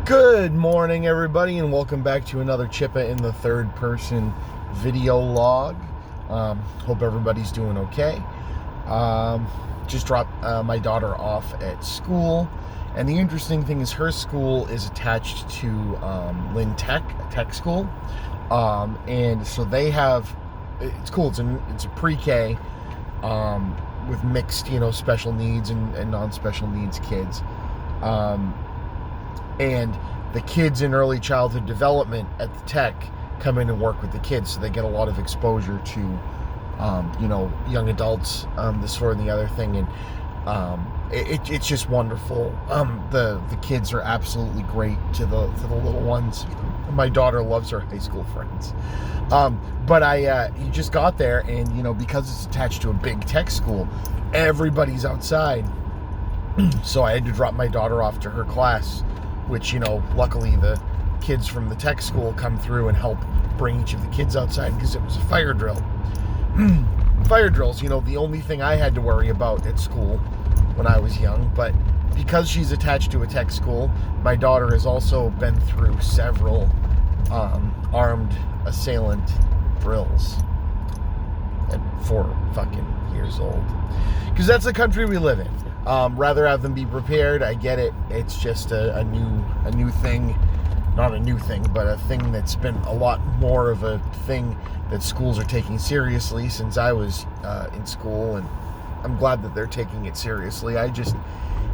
Good morning, everybody, and welcome back to another Chippa in the third person video log. Hope everybody's doing okay. Just dropped my daughter off at school, and the interesting thing is her school is attached to Lynn Tech, a tech school, and so they have, it's cool, it's a pre-K with mixed, special needs and non-special needs kids. And the kids in early childhood development at the tech come in and work with the kids, so they get a lot of exposure to, young adults, this, for, and the other thing, and it's just wonderful. The kids are absolutely great to the little ones. My daughter loves her high school friends. But you just got there, and because it's attached to a big tech school, everybody's outside. So I had to drop my daughter off to her class, which, luckily the kids from the tech school come through and help bring each of the kids outside because it was a fire drill. Fire drills, the only thing I had to worry about at school when I was young, but because she's attached to a tech school, my daughter has also been through several armed assailant drills at 4 fucking years old. Because that's the country we live in. Rather have them be prepared. I get it. It's just a new thing. Not a new thing, but a thing that's been a lot more of a thing that schools are taking seriously since I was in school, and I'm glad that they're taking it seriously. I just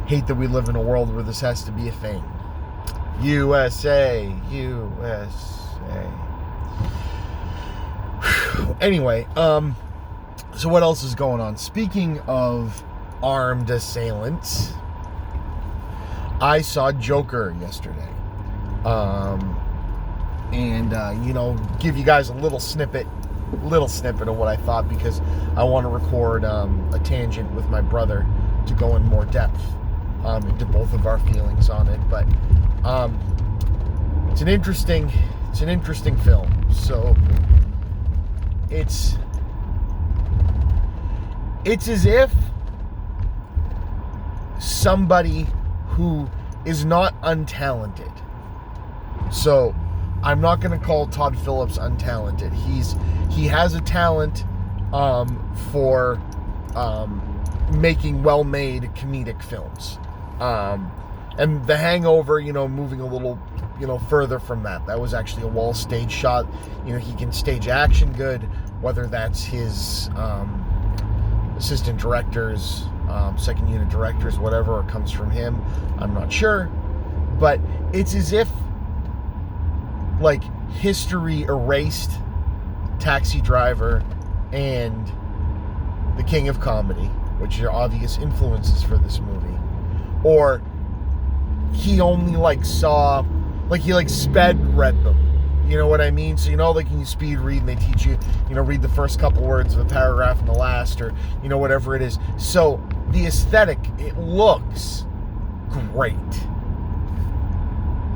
hate that we live in a world where this has to be a thing. USA. Anyway, so what else is going on? Speaking of armed assailants, I saw Joker yesterday, and give you guys a little snippet of what I thought, because I want to record a tangent with my brother to go in more depth into both of our feelings on it. But it's an interesting film. So it's as if somebody who is not untalented. So I'm not going to call Todd Phillips untalented. He has a talent for making well-made comedic films. And The Hangover, moving a little, further from that. That was actually a wall stage shot. He can stage action good, whether that's his assistant directors, second unit directors, whatever, or comes from him, I'm not sure. But it's as if, history erased Taxi Driver and The King of Comedy, which are obvious influences for this movie. Or he only, saw, he, sped read them. You know what I mean? So, when you speed read and they teach you, read the first couple words of a paragraph and the last, or, whatever it is. So, the aesthetic, it looks great.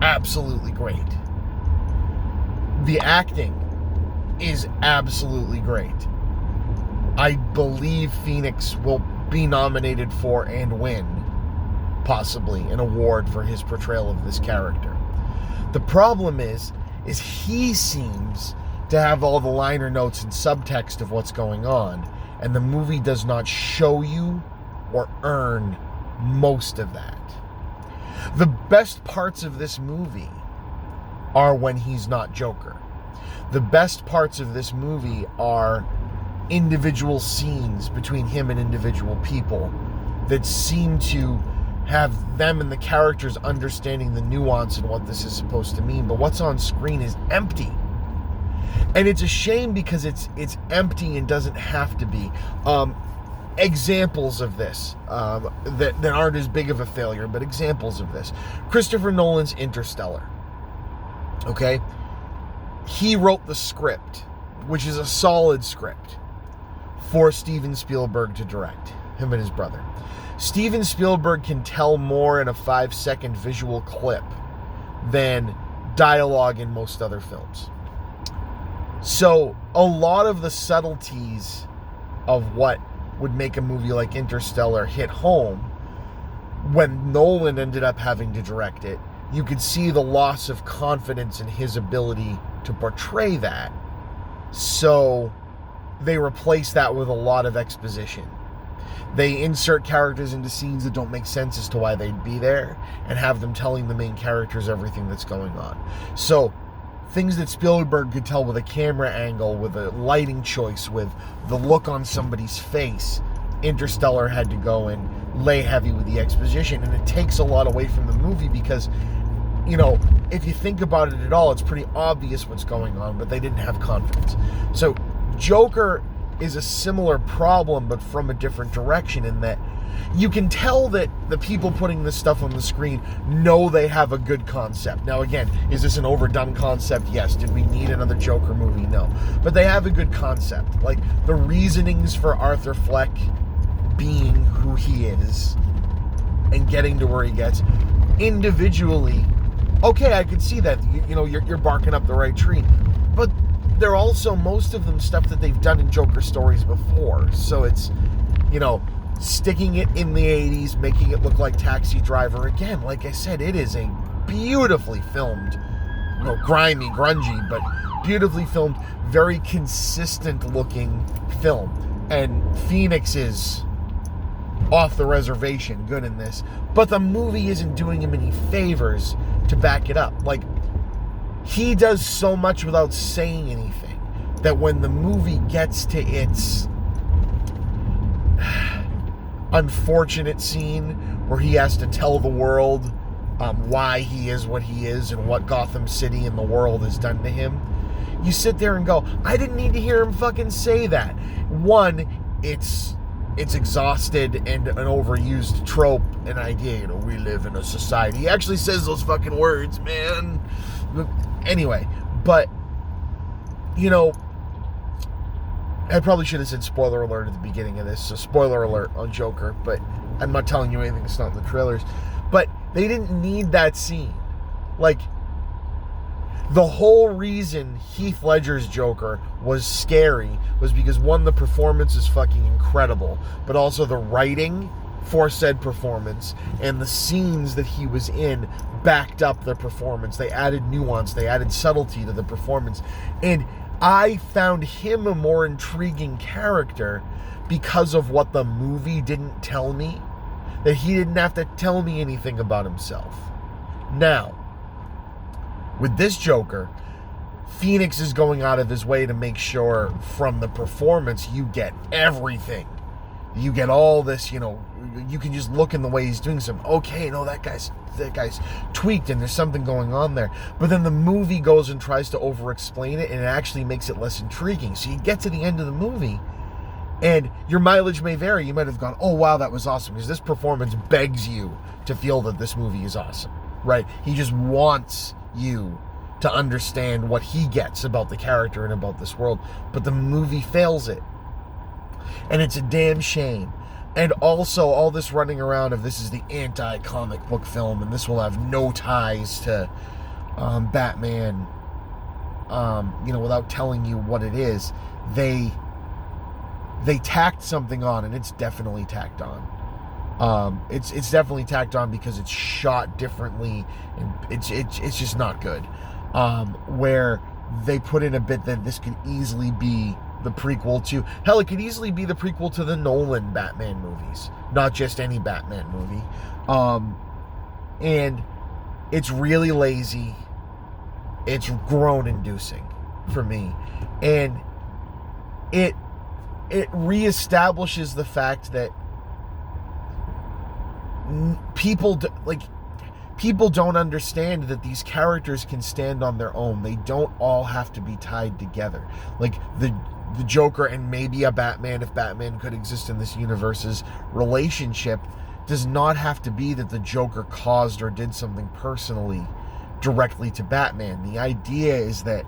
Absolutely great. The acting is absolutely great. I believe Phoenix will be nominated for and win, possibly, an award for his portrayal of this character. The problem is he seems to have all the liner notes and subtext of what's going on, and the movie does not show you or earn most of that. The best parts of this movie are when he's not Joker. The best parts of this movie are individual scenes between him and individual people that seem to have them and the characters understanding the nuance and what this is supposed to mean. But what's on screen is empty. And it's a shame, because it's empty and doesn't have to be. Examples of this that aren't as big of a failure, but examples of this. Christopher Nolan's Interstellar. Okay? He wrote the script, which is a solid script, for Steven Spielberg to direct, him and his brother. Steven Spielberg can tell more in a 5-second visual clip than dialogue in most other films. So a lot of the subtleties of what would make a movie like Interstellar hit home, when Nolan ended up having to direct it, you could see the loss of confidence in his ability to portray that. So they replace that with a lot of exposition. They insert characters into scenes that don't make sense as to why they'd be there, and have them telling the main characters everything that's going on. So things that Spielberg could tell with a camera angle, with a lighting choice, with the look on somebody's face, Interstellar had to go and lay heavy with the exposition. And it takes a lot away from the movie because, you know, if you think about it at all, it's pretty obvious what's going on, but they didn't have confidence. So Joker is a similar problem, but from a different direction, in that you can tell that the people putting this stuff on the screen know they have a good concept. Now, again, is this an overdone concept? Yes. Did we need another Joker movie? No. But they have a good concept. Like, the reasonings for Arthur Fleck being who he is and getting to where he gets individually, okay, I could see that. You know, you're barking up the right tree. But they're also, most of them, stuff that they've done in Joker stories before. So it's, you know, sticking it in the 80s, making it look like Taxi Driver. Again, like I said, it is a beautifully filmed, well, grimy, grungy, but beautifully filmed, very consistent looking film. And Phoenix is off the reservation good in this, but the movie isn't doing him any favors to back it up. Like, he does so much without saying anything that when the movie gets to its unfortunate scene where he has to tell the world why he is what he is and what Gotham City and the world has done to him, you sit there and go, I didn't need to hear him fucking say that. One, it's exhausted and an overused trope, an idea, you know, we live in a society. He actually says those fucking words, man. Anyway, but, you know, I probably should have said spoiler alert at the beginning of this, so spoiler alert on Joker, but I'm not telling you anything that's not in the trailers. But they didn't need that scene. Like, the whole reason Heath Ledger's Joker was scary was because, one, the performance is fucking incredible, but also the writing for said performance and the scenes that he was in backed up the performance. They added nuance, they added subtlety to the performance, and I found him a more intriguing character because of what the movie didn't tell me, that he didn't have to tell me anything about himself. Now, with this Joker, Phoenix is going out of his way to make sure from the performance you get everything. You get all this, you know, you can just look in the way he's doing something. Okay, no, that guy's tweaked and there's something going on there. But then the movie goes and tries to over-explain it, and it actually makes it less intriguing. So you get to the end of the movie, and your mileage may vary. You might have gone, oh, wow, that was awesome, because this performance begs you to feel that this movie is awesome, right? He just wants you to understand what he gets about the character and about this world. But the movie fails it. And it's a damn shame. And also, all this running around of this is the anti-comic book film, and this will have no ties to Batman, you know, without telling you what it is. They tacked something on, and it's definitely tacked on. It's definitely tacked on because it's shot differently, and it's just not good. Where they put in a bit that this could easily be the prequel to, hell, it could easily be the prequel to the Nolan Batman movies, not just any Batman movie. And it's really lazy. It's groan-inducing for me, and it reestablishes the fact that people don't understand that these characters can stand on their own. They don't all have to be tied together. Like the Joker and maybe a Batman, if Batman could exist in this universe's relationship, does not have to be that the Joker caused or did something personally directly to Batman. The idea is that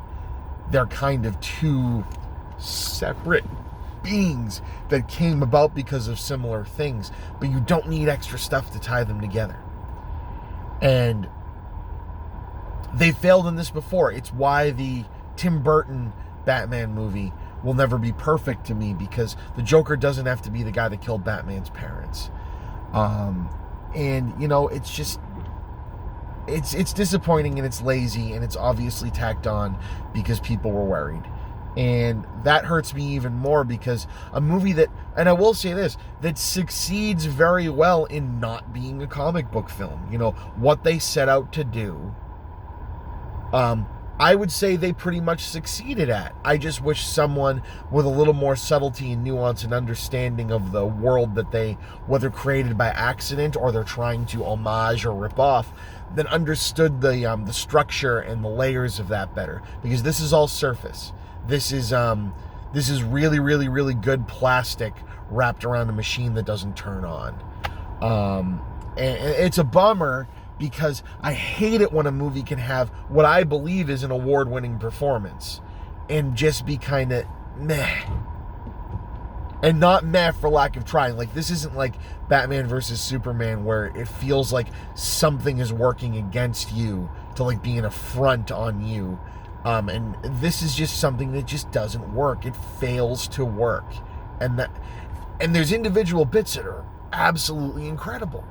they're kind of two separate beings that came about because of similar things, but you don't need extra stuff to tie them together. And they failed in this before. It's why the Tim Burton Batman movie will never be perfect to me, because the Joker doesn't have to be the guy that killed Batman's parents. And, you know, it's just, it's disappointing, and it's lazy, and it's obviously tacked on because people were worried. And that hurts me even more, because a movie that, and I will say this, that succeeds very well in not being a comic book film. You know, what they set out to do, I would say they pretty much succeeded at. I just wish someone with a little more subtlety and nuance and understanding of the world that they, whether created by accident or they're trying to homage or rip off, that understood the structure and the layers of that better. Because this is all surface. This is really, really, really good plastic wrapped around a machine that doesn't turn on. And it's a bummer, because I hate it when a movie can have what I believe is an award-winning performance and just be kind of meh. And not meh for lack of trying. Like, this isn't like Batman versus Superman, where it feels like something is working against you to like be an affront on you. And this is just something that just doesn't work. It fails to work. And there's individual bits that are absolutely incredible.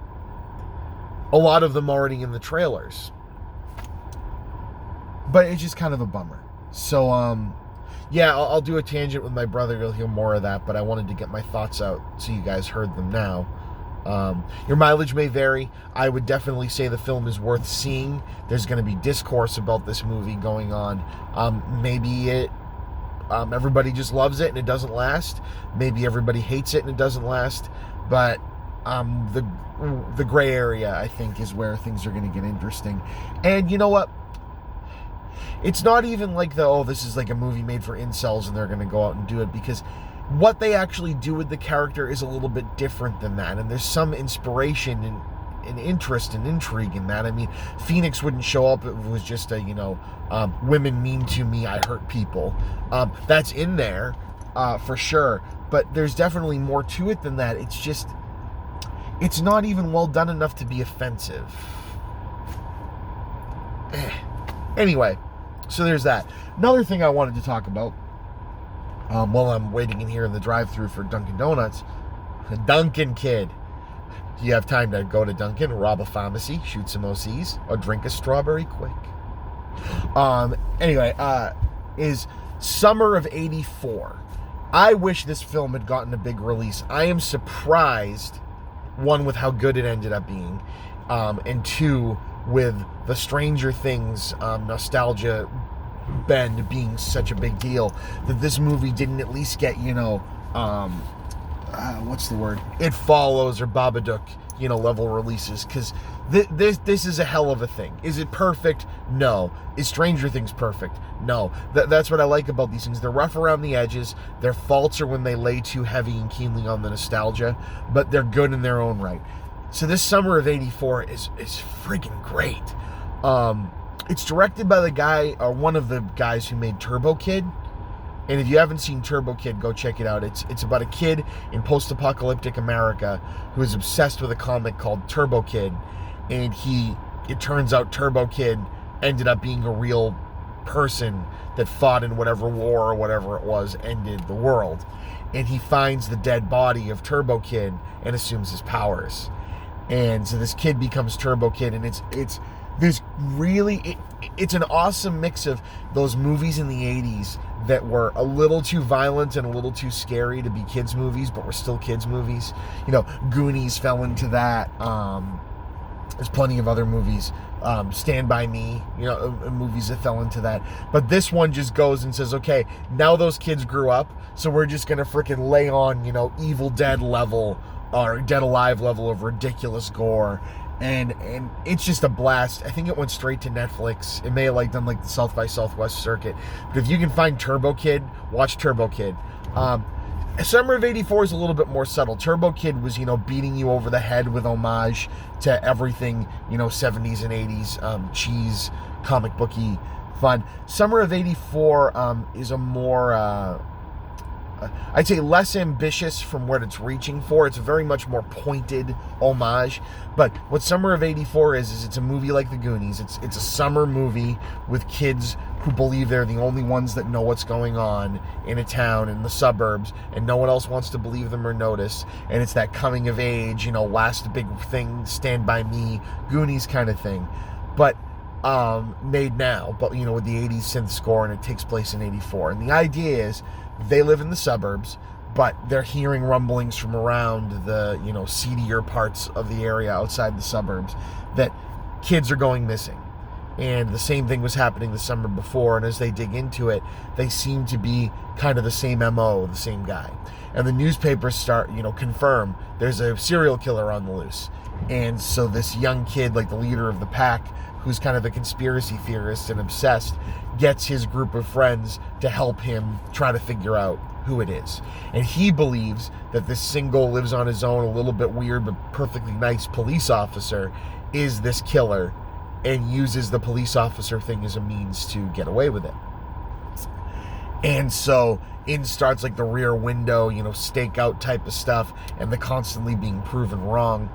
A lot of them already in the trailers. But it's just kind of a bummer. So, yeah, I'll do a tangent with my brother. You'll hear more of that, but I wanted to get my thoughts out so you guys heard them now. Your mileage may vary. I would definitely say the film is worth seeing. There's going to be discourse about this movie going on. Maybe everybody just loves it and it doesn't last. Maybe everybody hates it and it doesn't last. But the gray area, I think, is where things are going to get interesting. And you know what? It's not even like this is like a movie made for incels and they're going to go out and do it, because what they actually do with the character is a little bit different than that. And there's some inspiration and interest and intrigue in that. I mean, Phoenix wouldn't show up if it was just women mean to me, I hurt people. That's in there for sure. But there's definitely more to it than that. It's just, it's not even well done enough to be offensive. Anyway, so there's that. Another thing I wanted to talk about while I'm waiting in here in the drive-thru for Dunkin' Donuts. Dunkin' kid. Do you have time to go to Dunkin', rob a pharmacy, shoot some OCs, or drink a strawberry quick? Anyway, is summer of '84. I wish this film had gotten a big release. I am surprised, one, with how good it ended up being, and two, with the Stranger Things nostalgia bend being such a big deal, that this movie didn't at least get, what's the word? It Follows or Babadook, level releases, because this is a hell of a thing. Is it perfect? No. Is Stranger Things perfect? No. That's what I like about these things. They're rough around the edges. Their faults are when they lay too heavy and keenly on the nostalgia, but they're good in their own right. So this summer of '84 is freaking great. It's directed by the guy, or one of the guys who made Turbo Kid. And if you haven't seen Turbo Kid, go check it out. It's about a kid in post-apocalyptic America who is obsessed with a comic called Turbo Kid. And it turns out Turbo Kid ended up being a real person that fought in whatever war or whatever it was ended the world. And he finds the dead body of Turbo Kid and assumes his powers. And so this kid becomes Turbo Kid, and it's an awesome mix of those movies in the 80s that were a little too violent and a little too scary to be kids movies, but were still kids movies. Goonies fell into that. There's plenty of other movies. Stand By Me, movies that fell into that. But this one just goes and says, okay, now those kids grew up, so we're just going to freaking lay on, Evil Dead level or Dead Alive level of ridiculous gore. And it's just a blast. I think it went straight to Netflix. It may have done the South by Southwest circuit. But if you can find Turbo Kid, watch Turbo Kid. Summer of '84 is a little bit more subtle. Turbo Kid was, beating you over the head with homage to everything, 70s and 80s cheese, comic booky fun. Summer of '84 is a more, I'd say, less ambitious from what it's reaching for. It's a very much more pointed homage. But what Summer of '84 is it's a movie like The Goonies. It's a summer movie with kids who believe they're the only ones that know what's going on in a town, in the suburbs, and no one else wants to believe them or notice. And it's that coming of age, last big thing, Stand By Me, Goonies kind of thing. but made now, but with the 80s synth score, and it takes place in 84. And the idea is they live in the suburbs, but they're hearing rumblings from around the seedier parts of the area outside the suburbs that kids are going missing. And the same thing was happening the summer before, and as they dig into it, they seem to be kind of the same MO, the same guy. And the newspapers start, confirm there's a serial killer on the loose. And so this young kid, like the leader of the pack, who's kind of a conspiracy theorist and obsessed, gets his group of friends to help him try to figure out who it is. And he believes that this single, lives on his own, a little bit weird but perfectly nice police officer is this killer, and uses the police officer thing as a means to get away with it. And so in starts like the Rear Window, stakeout type of stuff, and the constantly being proven wrong.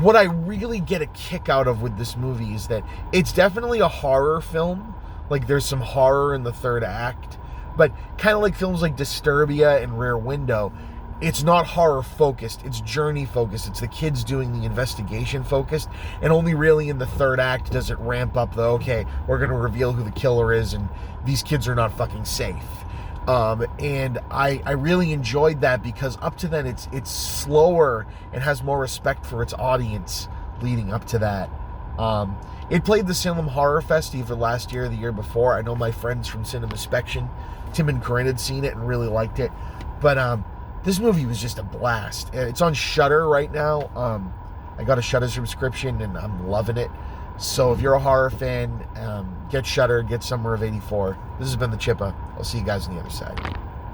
What I really get a kick out of with this movie is that it's definitely a horror film. Like, there's some horror in the third act, but kind of like films like Disturbia and Rear Window, it's not horror focused, it's journey focused. It's the kids doing the investigation focused, and only really in the third act does it ramp up okay, we're going to reveal who the killer is, and these kids are not fucking safe. And I really enjoyed that, because up to then it's slower and has more respect for its audience leading up to that. It played the Salem Horror Fest either last year or the year before. I know my friends from Cinemaspection, Tim and Corinne, had seen it and really liked it. But this movie was just a blast. It's on Shudder right now. I got a Shudder subscription and I'm loving it. So if you're a horror fan, get Shudder, get Summer of '84. This has been the Chippa. I'll see you guys on the other side.